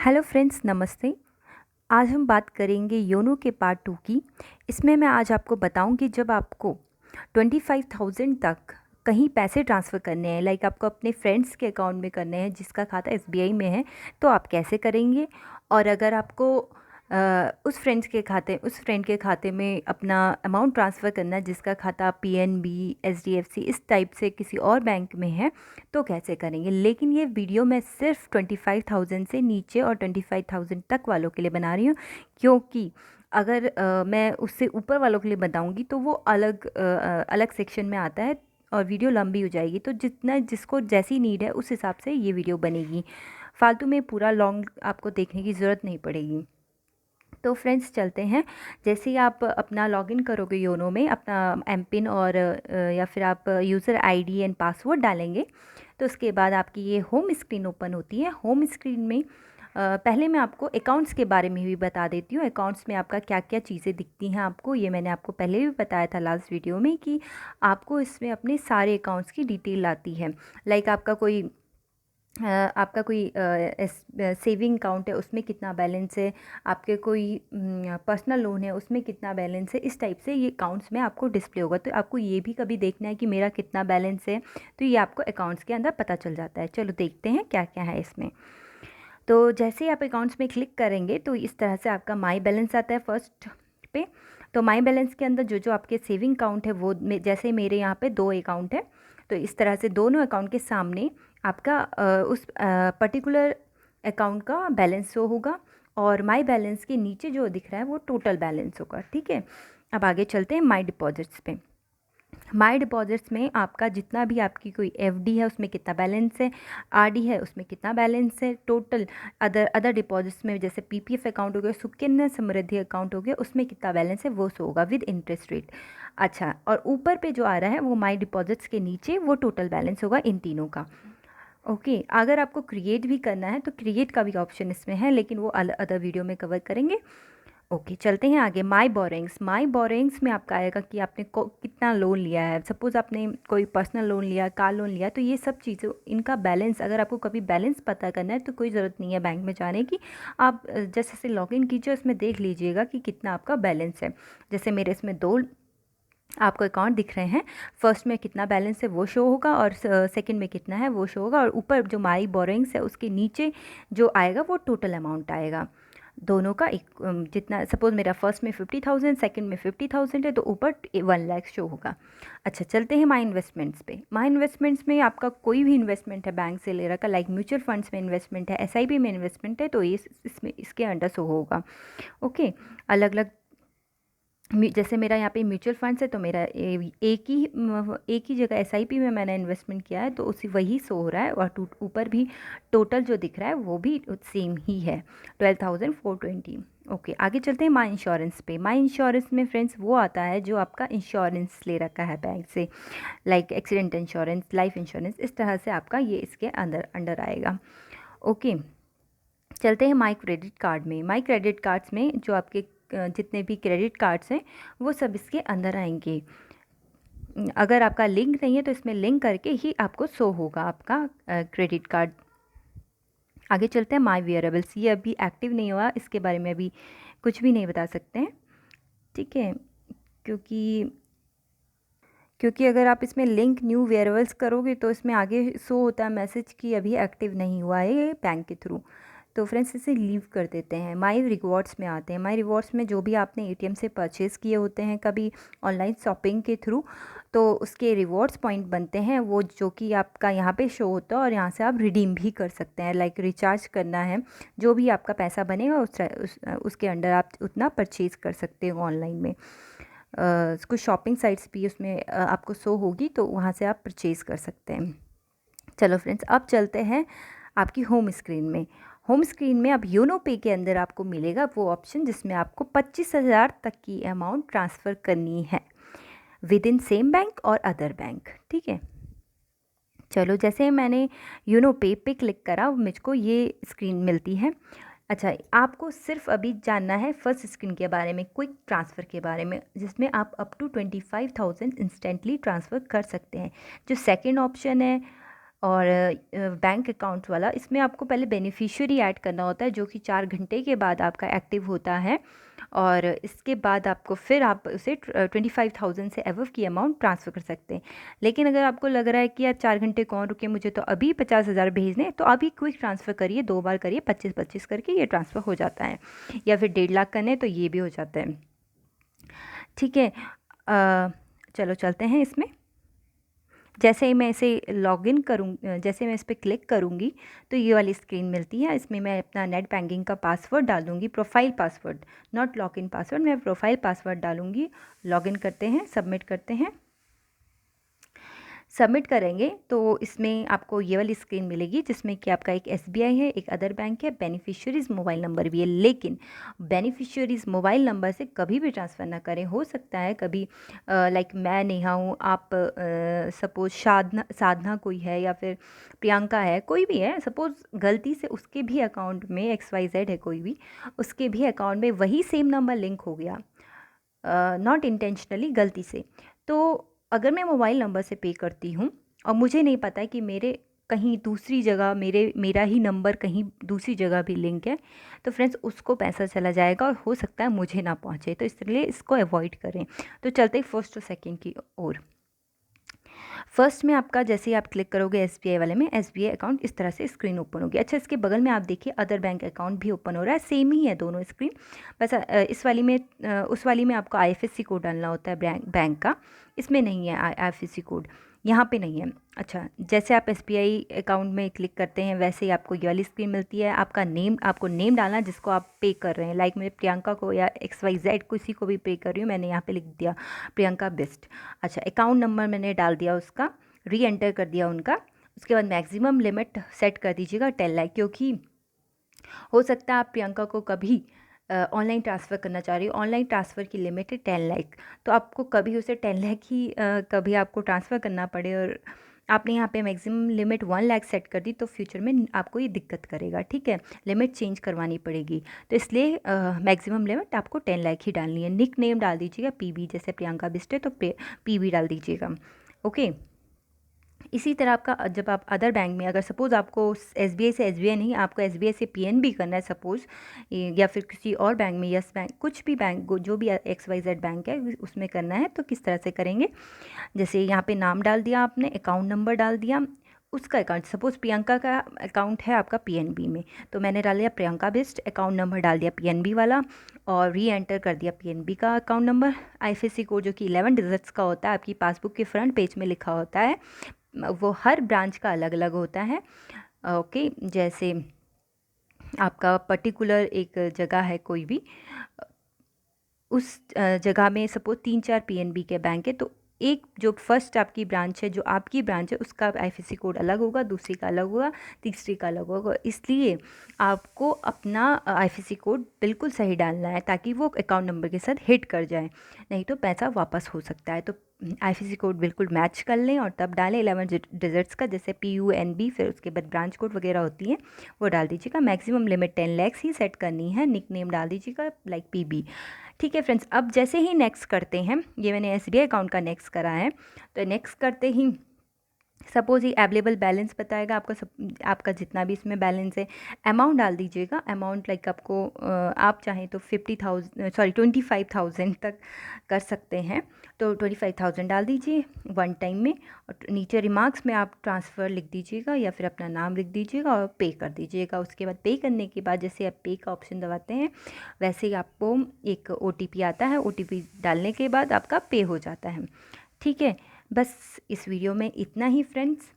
Hello friends, नमस्ते। आज हम बात करेंगे योनो के पार्ट 2 की। इसमें मैं आज आपको बताऊंगी जब आपको 25,000 तक कहीं पैसे ट्रांसफ़र करने हैं, लाइक आपको अपने फ्रेंड्स के अकाउंट में करने हैं जिसका खाता एसबीआई में है, तो आप कैसे करेंगे। और अगर आपको उस फ्रेंड के खाते में अपना अमाउंट ट्रांसफ़र करना है जिसका खाता पीएनबी, एचडीएफसी इस टाइप से किसी और बैंक में है, तो कैसे करेंगे। लेकिन ये वीडियो मैं सिर्फ 25,000 से नीचे और 25,000 तक वालों के लिए बना रही हूँ, क्योंकि अगर मैं उससे ऊपर वालों के लिए बताऊँगी तो वो अलग सेक्शन में आता है और वीडियो लंबी हो जाएगी। तो जितना जिसको जैसी नीड है उस हिसाब से ये वीडियो बनेगी। फालतू में पूरा लॉन्ग आपको देखने की ज़रूरत नहीं पड़ेगी। तो फ्रेंड्स, चलते हैं। जैसे ही आप अपना लॉगिन करोगे योनो में, अपना एम पिन और या फिर आप यूज़र आईडी एंड पासवर्ड डालेंगे, तो उसके बाद आपकी ये होम स्क्रीन ओपन होती है। होम स्क्रीन में पहले मैं आपको अकाउंट्स के बारे में भी बता देती हूँ। अकाउंट्स में आपका क्या क्या चीज़ें दिखती हैं आपको, ये मैंने आपको पहले भी बताया था लास्ट वीडियो में, कि आपको इसमें अपने सारे अकाउंट्स की डिटेल आती है। लाइक आपका कोई सेविंग अकाउंट है, उसमें कितना बैलेंस है, आपके कोई पर्सनल लोन है उसमें कितना बैलेंस है, इस टाइप से ये अकाउंट्स में आपको डिस्प्ले होगा। तो आपको ये भी कभी देखना है कि मेरा कितना बैलेंस है, तो ये आपको अकाउंट्स के अंदर पता चल जाता है। चलो देखते हैं क्या क्या है इसमें। तो जैसे ही आप अकाउंट्स में क्लिक करेंगे तो इस तरह से आपका माई बैलेंस आता है फर्स्ट पे। तो माई बैलेंस के अंदर जो जो आपके सेविंग अकाउंट है वो जैसे मेरे यहाँ पे 2 अकाउंट है, तो इस तरह से दोनों अकाउंट के सामने आपका उस पर्टिकुलर अकाउंट का बैलेंस शो होगा, और माई बैलेंस के नीचे जो दिख रहा है वो टोटल बैलेंस होगा। ठीक है, अब आगे चलते हैं माई डिपॉजिट्स पे। माई डिपॉजिट्स में आपका जितना भी आपकी कोई एफडी है उसमें कितना बैलेंस है, आरडी है उसमें कितना बैलेंस है, टोटल अदर डिपॉजिट्स में जैसे पीपीएफ अकाउंट हो गया, सुकन्या समृद्धि अकाउंट हो गया, उसमें कितना बैलेंस है वो शो होगा विद इंटरेस्ट रेट। अच्छा, और ऊपर पे जो आ रहा है वो माई डिपॉजिट्स के नीचे वो टोटल बैलेंस होगा इन तीनों का। ओके, अगर आपको क्रिएट भी करना है तो क्रिएट का भी ऑप्शन इसमें है, लेकिन वो अदर वीडियो में कवर करेंगे। ओके, चलते हैं आगे। माई बोरिंग्स में आपका आएगा कि आपने कितना लोन लिया है। सपोज़ आपने कोई पर्सनल लोन लिया, कार लोन लिया, तो ये सब चीज़ें इनका बैलेंस, अगर आपको कभी बैलेंस पता करना है तो कोई ज़रूरत नहीं है बैंक में जाने की। आप जैसे से लॉगिन कीजिए, उसमें देख लीजिएगा कि कितना आपका बैलेंस है। जैसे मेरे इसमें 2 आपको अकाउंट दिख रहे हैं। फर्स्ट में कितना बैलेंस है वो शो होगा, और सेकंड में कितना है वो शो होगा, और ऊपर जो माई बोरिंग्स है उसके नीचे जो आएगा वो टोटल अमाउंट आएगा दोनों का। एक जितना सपोज़ मेरा फर्स्ट में 50,000, सेकंड में 50,000 है, तो ऊपर 1 लाख शो होगा। अच्छा, चलते हैं माई इन्वेस्टमेंट्स पे। माई इन्वेस्टमेंट्स में आपका कोई भी इन्वेस्टमेंट है बैंक से ले रखा, लाइक म्यूचुअल फंड्स में इन्वेस्टमेंट है, एसआईपी में इन्वेस्टमेंट है, तो ये इसमें इसके अंडर शो होगा। ओके, अलग अलग जैसे मेरा यहाँ पे म्यूचुअल फंड्स है, तो मेरा एक ही जगह एसआईपी में मैंने इन्वेस्टमेंट किया है, तो उसी वही शो हो रहा है, और ऊपर भी टोटल जो दिख रहा है वो भी सेम ही है, 12,420। ओके, आगे चलते हैं माई इंश्योरेंस पे। माई इंश्योरेंस में फ्रेंड्स वो आता है जो आपका इंश्योरेंस ले रखा है बैंक से, like accident insurance, life insurance, इस तरह से आपका ये इसके अंदर अंडर आएगा। ओके, चलते हैं माई क्रेडिट कार्ड में। माई क्रेडिट कार्ड्स में जो आपके जितने भी क्रेडिट कार्ड्स हैं वो सब इसके अंदर आएंगे। अगर आपका लिंक नहीं है तो इसमें लिंक करके ही आपको शो होगा आपका क्रेडिट कार्ड। आगे चलते हैं माई वेयरेबल्स। ये अभी एक्टिव नहीं हुआ, इसके बारे में अभी कुछ भी नहीं बता सकते हैं। ठीक है, क्योंकि क्योंकि अगर आप इसमें लिंक न्यू वेयरेबल्स करोगे तो इसमें आगे शो होता है मैसेज कि अभी एक्टिव नहीं हुआ है ये बैंक के थ्रू। तो फ्रेंड्स, इसे लीव कर देते हैं। माई रिवॉर्ड्स में आते हैं। माई रिवॉर्ड्स में जो भी आपने एटीएम से परचेज़ किए होते हैं कभी ऑनलाइन शॉपिंग के थ्रू, तो उसके रिवॉर्ड्स पॉइंट बनते हैं, वो जो कि आपका यहाँ पे शो होता है, और यहाँ से आप रिडीम भी कर सकते हैं। लाइक रिचार्ज करना है, जो भी आपका पैसा बनेगा उसके अंडर आप उतना परचेज़ कर सकते हो ऑनलाइन में। कुछ शॉपिंग साइट्स भी उसमें आपको शो होगी, तो वहाँ से आप परचेज़ कर सकते हैं। चलो फ्रेंड्स, अब चलते हैं आपकी होम स्क्रीन में। होम स्क्रीन में अब योनो पे के अंदर आपको मिलेगा वो ऑप्शन जिसमें आपको 25,000 तक की अमाउंट ट्रांसफ़र करनी है विद इन सेम बैंक और अदर बैंक। ठीक है, चलो, जैसे मैंने योनो पे क्लिक करा मुझको ये स्क्रीन मिलती है। अच्छा, आपको सिर्फ अभी जानना है फर्स्ट स्क्रीन के बारे में, क्विक ट्रांसफ़र के बारे में, जिसमें आप अप टू 25,000 इंस्टेंटली ट्रांसफ़र कर सकते हैं। जो सेकंड ऑप्शन है और बैंक अकाउंट वाला, इसमें आपको पहले बेनिफिशियरी ऐड करना होता है जो कि 4 घंटे के बाद आपका एक्टिव होता है, और इसके बाद आपको फिर आप उसे 25,000 से अबव की अमाउंट ट्रांसफ़र कर सकते हैं। लेकिन अगर आपको लग रहा है कि यार 4 घंटे कौन रुके, मुझे तो अभी 50,000 भेजने हैं, तो अभी क्विक ट्रांसफ़र करिए, 2 बार करिए, 25-25 करके ये ट्रांसफ़र हो जाता है। या फिर 1.5 लाख करने तो ये भी हो जाता है। ठीक है, चलो चलते हैं इसमें। जैसे ही मैं इसे लॉगिन करूँ, जैसे मैं इस पर क्लिक करूँगी तो ये वाली स्क्रीन मिलती है। इसमें मैं अपना नेट बैंकिंग का पासवर्ड डाल दूँगी, profile password, not login password, मैं प्रोफाइल पासवर्ड डालूँगी। लॉगिन करते हैं, सबमिट करते हैं। सबमिट करेंगे तो इसमें आपको ये वाली स्क्रीन मिलेगी जिसमें कि आपका एक एसबीआई है, एक अदर बैंक है, बेनिफिशियरीज़ मोबाइल नंबर भी है। लेकिन बेनिफिशियरीज़ मोबाइल नंबर से कभी भी ट्रांसफ़र ना करें। हो सकता है कभी लाइक मैं नेहा हूँ, आप सपोज़ साधना कोई है, या फिर प्रियंका है, कोई भी है, सपोज़ गलती से उसके भी अकाउंट में XYZ है कोई भी, उसके भी अकाउंट में वही सेम नंबर लिंक हो गया, नॉट इंटेंशनली, गलती से। तो अगर मैं मोबाइल नंबर से पे करती हूँ और मुझे नहीं पता है कि मेरे कहीं दूसरी जगह मेरा ही नंबर कहीं दूसरी जगह भी लिंक है, तो फ्रेंड्स उसको पैसा चला जाएगा और हो सकता है मुझे ना पहुँचे, तो इसलिए इसको अवॉइड करें। तो चलते ही फर्स्ट और सेकंड की ओर। फर्स्ट में आपका जैसे ही आप क्लिक करोगे एसबीआई वाले में, एसबीआई अकाउंट इस तरह से स्क्रीन ओपन होगी। अच्छा, इसके बगल में आप देखिए अदर बैंक अकाउंट भी ओपन हो रहा है, सेम ही है दोनों स्क्रीन। बस इस वाली में उस वाली में आपको आईएफएससी कोड डालना होता है बैंक का, इसमें नहीं है आईएफएससी कोड, यहाँ पे नहीं है। अच्छा, जैसे आप एसबीआई अकाउंट में क्लिक करते हैं वैसे ही आपको ये वाली स्क्रीन मिलती है। आपको नेम डालना है जिसको आप पे कर रहे हैं, लाइक मैं प्रियंका को या XYZ किसी को भी पे कर रही हूँ, मैंने यहाँ पे लिख दिया प्रियंका बिस्ट। अच्छा, अकाउंट नंबर मैंने डाल दिया उसका, री एंटर कर दिया उनका। उसके बाद मैक्सिमम लिमिट सेट कर दीजिएगा 10 लाख, क्योंकि हो सकता है आप प्रियंका को कभी ऑनलाइन ट्रांसफ़र करना चाह रही हो। ऑनलाइन ट्रांसफ़र की लिमिट है 10 लाख, तो आपको कभी उसे 10 लाख ही कभी आपको ट्रांसफ़र करना पड़े और आपने यहाँ पे मैक्सिमम लिमिट 1 लाख सेट कर दी, तो फ्यूचर में आपको ये दिक्कत करेगा। ठीक है, लिमिट चेंज करवानी पड़ेगी, तो इसलिए मैक्सिमम लिमिट आपको 10 लाख ही डालनी है। निक नेम डाल दीजिएगा PB, जैसे प्रियंका बिस्ट है तो PB डाल दीजिएगा। ओके, इसी तरह आपका जब आप अदर बैंक में, अगर सपोज़ आपको एसबीआई से एसबीआई नहीं, आपको एसबीआई से पीएनबी करना है सपोज़, या फिर किसी और बैंक में, यस बैंक, कुछ भी बैंक जो भी XYZ बैंक है उसमें करना है, तो किस तरह से करेंगे। जैसे यहाँ पे नाम डाल दिया आपने, अकाउंट नंबर डाल दिया, उसका अकाउंट, सपोज़ प्रियंका का अकाउंट है आपका पीएनबी में, तो मैंने डाल दिया प्रियंका बिस्ट, अकाउंट नंबर डाल दिया पीएनबी वाला, और री एंटर कर दिया पीएनबी का अकाउंट नंबर। आईएफएससी कोड जो कि 11 डिजिट्स का होता है, आपकी पासबुक के फ्रंट पेज में लिखा होता है, वो हर ब्रांच का अलग अलग होता है। ओके, जैसे आपका पर्टिकुलर एक जगह है कोई भी, उस जगह में सपोज 3-4 पीएनबी के बैंक है, तो एक जो फर्स्ट आपकी ब्रांच है, जो आपकी ब्रांच है, उसका आईएफएससी कोड अलग होगा, दूसरी का अलग होगा, तीसरी का अलग होगा। इसलिए आपको अपना आईएफएससी कोड बिल्कुल सही डालना है ताकि वो अकाउंट नंबर के साथ हिट कर जाए, नहीं तो पैसा वापस हो सकता है। तो आईएफएससी कोड बिल्कुल मैच कर लें और तब डालें 11 डिजिट्स का, जैसे PUNB, फिर उसके बाद ब्रांच कोड वगैरह होती हैं वो डाल दीजिएगा। मैक्सिमम लिमिट 10 लाख ही सेट करनी है। निक नेम डाल दीजिएगा लाइक PB। ठीक है फ्रेंड्स, अब जैसे ही नेक्स्ट करते हैं, ये मैंने SBI अकाउंट का नेक्स्ट करा है, तो नेक्स्ट करते ही सपोज़ ये अवेलेबल बैलेंस बताएगा आपका, आपका जितना भी इसमें बैलेंस है, अमाउंट डाल दीजिएगा। अमाउंट लाइक आपको आप चाहें तो 25,000 तक कर सकते हैं, तो 25,000 डाल दीजिए वन टाइम में, और नीचे रिमार्क्स में आप ट्रांसफ़र लिख दीजिएगा या फिर अपना नाम लिख दीजिएगा और पे कर दीजिएगा। उसके बाद पे करने के बाद जैसे आप पे का ऑप्शन दबाते हैं वैसे ही आपको एक OTP आता है, OTP डालने के बाद आपका पे हो जाता है। ठीक है, बस इस वीडियो में इतना ही फ्रेंड्स।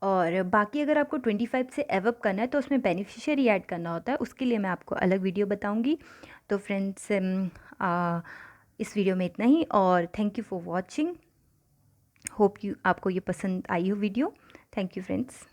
और बाकी अगर आपको 25 से अबव करना है तो उसमें बेनिफिशियरी ऐड करना होता है, उसके लिए मैं आपको अलग वीडियो बताऊंगी। तो फ्रेंड्स इस वीडियो में इतना ही, और thank you for watching. Hope आपको ये पसंद आई हो वीडियो। Thank you friends.